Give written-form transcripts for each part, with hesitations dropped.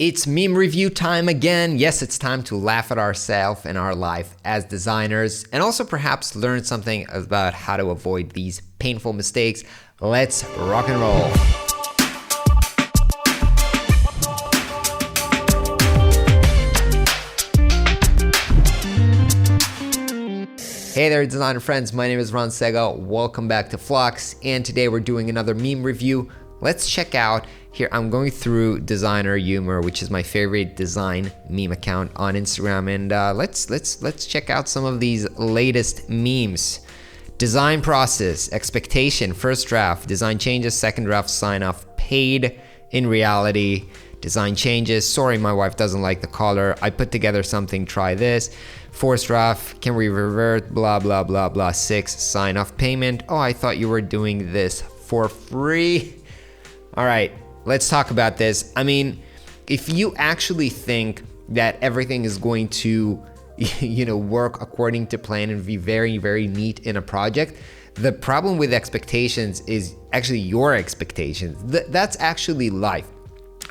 It's meme review time again. Yes, it's time to laugh at ourselves and our life as designers and also perhaps learn something about how to avoid these painful mistakes. Let's rock and roll. Hey there, designer friends. My name is Ron Sega. Welcome back to Flux. And today we're doing another meme review. Let's check out here. I'm going through Designer Humor, which is my favorite design meme account on Instagram, and let's check out some of these latest memes. Design process, expectation, first draft, design changes, second draft, sign off, paid in reality, design changes. Sorry, my wife doesn't like the color. I put together something. Try this. Fourth draft, can we revert? Blah blah blah blah. 6, sign off, payment. Oh, I thought you were doing this for free. All right, let's talk about this. I mean, if you actually think that everything is going to, work according to plan and be very, very neat in a project, the problem with expectations is actually your expectations. That's actually life.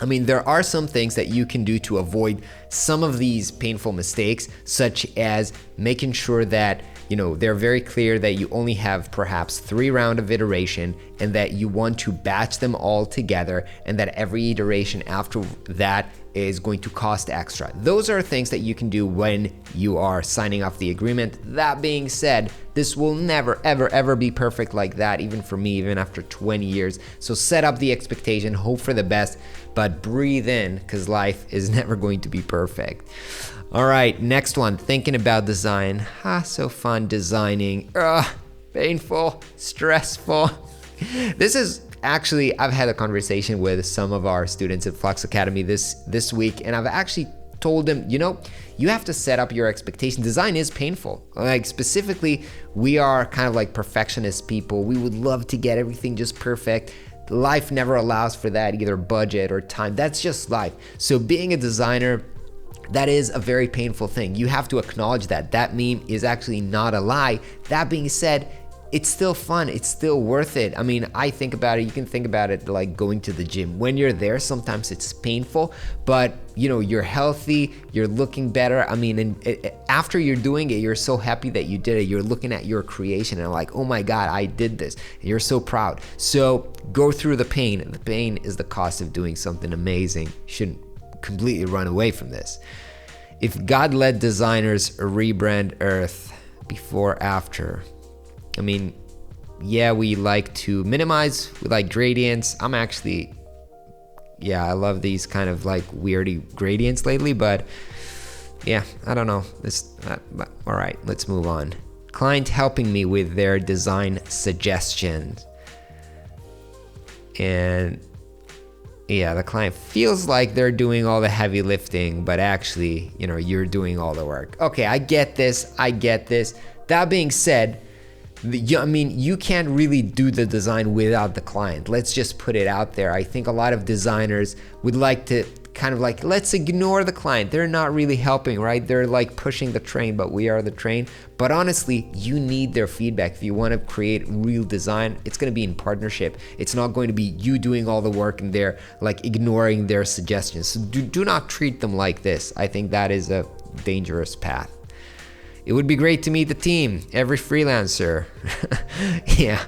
I mean, there are some things that you can do to avoid some of these painful mistakes, such as making sure that they're very clear that you only have perhaps 3 rounds of iteration and that you want to batch them all together and that every iteration after that is going to cost extra. Those are things that you can do when you are signing off the agreement. That being said, this will never, ever be perfect like that, even for me, even after 20 years. So set up the expectation, hope for the best, but breathe in because life is never going to be perfect. All right, next one, thinking about design. So fun designing. Painful, stressful. This is actually, I've had a conversation with some of our students at Flux Academy this week, and I've actually told them, you have to set up your expectation. Design is painful. Like specifically, we are kind of like perfectionist people. We would love to get everything just perfect. Life never allows for that, either budget or time. That's just life. So being a designer, that is a very painful thing. You have to acknowledge that. That meme is actually not a lie. That being said, it's still fun. It's still worth it. I mean, I think about it. You can think about it like going to the gym. When you're there, sometimes it's painful, but you're healthy, you're looking better. I mean, and after you're doing it, you're so happy that you did it. You're looking at your creation and like, oh my God, I did this. And you're so proud. So go through the pain. The pain is the cost of doing something amazing. You shouldn't completely run away from this. If God let designers rebrand Earth before, after, I mean, yeah, we like to minimize, we like gradients. I love these kind of like weirdy gradients lately, but yeah, I don't know. All right, let's move on. Client helping me with their design suggestions. And yeah, the client feels like they're doing all the heavy lifting, but actually, you're doing all the work. Okay, I get this. That being said, you can't really do the design without the client. Let's just put it out there. I think a lot of designers would like to kind of like, let's ignore the client. They're not really helping, right? They're like pushing the train, but we are the train. But honestly, you need their feedback. If you want to create real design, it's going to be in partnership. It's not going to be you doing all the work and they're like ignoring their suggestions. So do not treat them like this. I think that is a dangerous path. It would be great to meet the team, every freelancer. Yeah.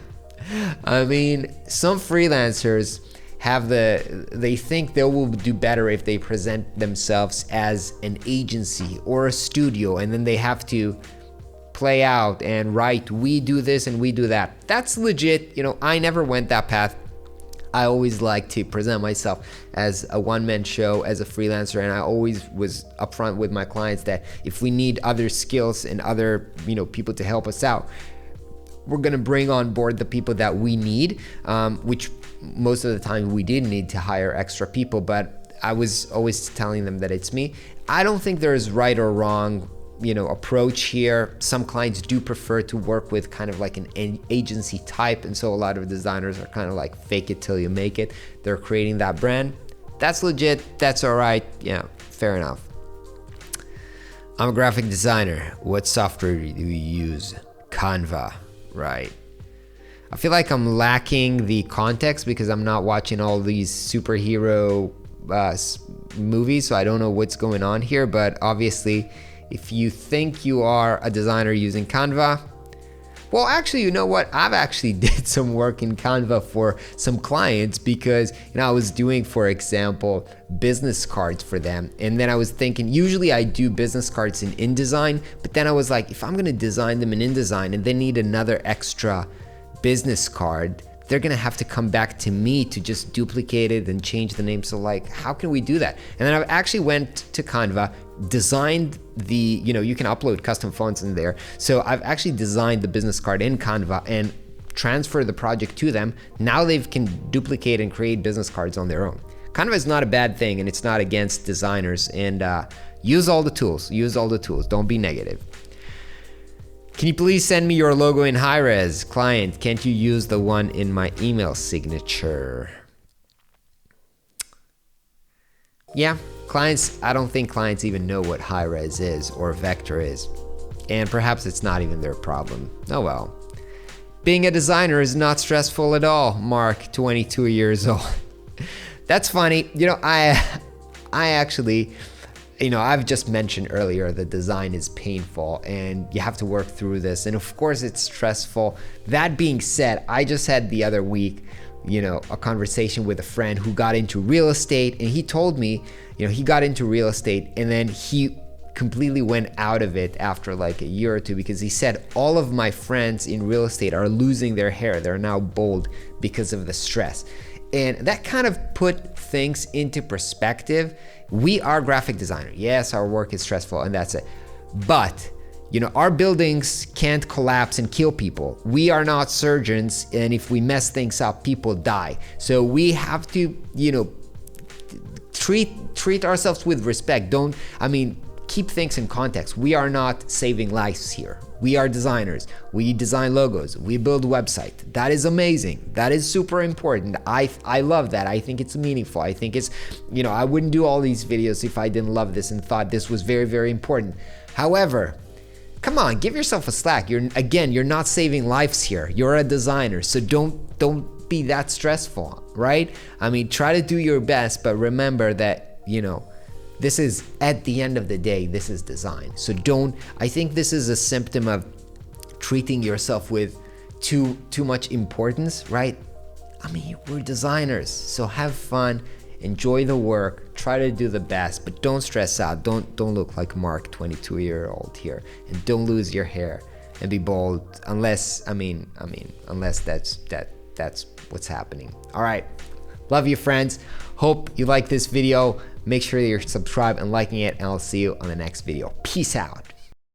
I mean, some freelancers they think they will do better if they present themselves as an agency or a studio, and then they have to play out and write, we do this and we do that. That's legit. I never went that path. I always like to present myself as a one-man show, as a freelancer, and I always was upfront with my clients that if we need other skills and other people to help us out, we're gonna bring on board the people that we need, which most of the time we did need to hire extra people, but I was always telling them that it's me. I don't think there's right or wrong approach here. Some clients do prefer to work with kind of like an agency type, and so a lot of designers are kind of like fake it till you make it. They're creating that brand. That's legit. That's all right. Yeah, fair enough. I'm a graphic designer. What software do you use? Canva, right? I feel like I'm lacking the context because I'm not watching all these superhero movie, so I don't know what's going on here, but obviously if you think you are a designer using Canva, well, actually, you know what? I've actually did some work in Canva for some clients because, I was doing, for example, business cards for them. And then I was thinking, usually I do business cards in InDesign, but then I was like, if I'm gonna design them in InDesign and they need another extra business card, they're gonna have to come back to me to just duplicate it and change the name. So like, how can we do that? And then I actually went to Canva, designed the, you can upload custom fonts in there. So I've actually designed the business card in Canva and transfer the project to them. Now they can duplicate and create business cards on their own. Canva is not a bad thing, and it's not against designers. And use all the tools, don't be negative. Can you please send me your logo in high res? Client, can't you use the one in my email signature? Yeah, clients, I don't think clients even know what high res is or vector is. And perhaps it's not even their problem. Oh well. Being a designer is not stressful at all, Mark, 22 years old. That's funny. I actually, I've just mentioned earlier that design is painful and you have to work through this. And of course it's stressful. That being said, I just had the other week, a conversation with a friend who got into real estate, and he told me, he got into real estate and then he completely went out of it after like a year or two, because he said all of my friends in real estate are losing their hair. They're now bald because of the stress. And that kind of put things into perspective. We are graphic designers. Yes, our work is stressful and that's it. But, our buildings can't collapse and kill people. We are not surgeons, and if we mess things up, people die. So we have to, treat ourselves with respect. Keep things in context. We are not saving lives here. We are designers. We design logos. We build website. That is amazing. That is super important. I love that. I think it's meaningful. I think it's, I wouldn't do all these videos if I didn't love this and thought this was very, very important. However, come on, give yourself a slack. You're not saving lives here. You're a designer, so don't be that stressful, right? Try to do your best, but remember that, this is, at the end of the day, this is design. So I think this is a symptom of treating yourself with too much importance, right? We're designers, so have fun, enjoy the work, try to do the best, but don't stress out. Don't look like Mark, 22-year-old here, and don't lose your hair and be bald unless, unless that's what's happening. All right, love you, friends. Hope you like this video. Make sure you're subscribed and liking it, and I'll see you on the next video. Peace out.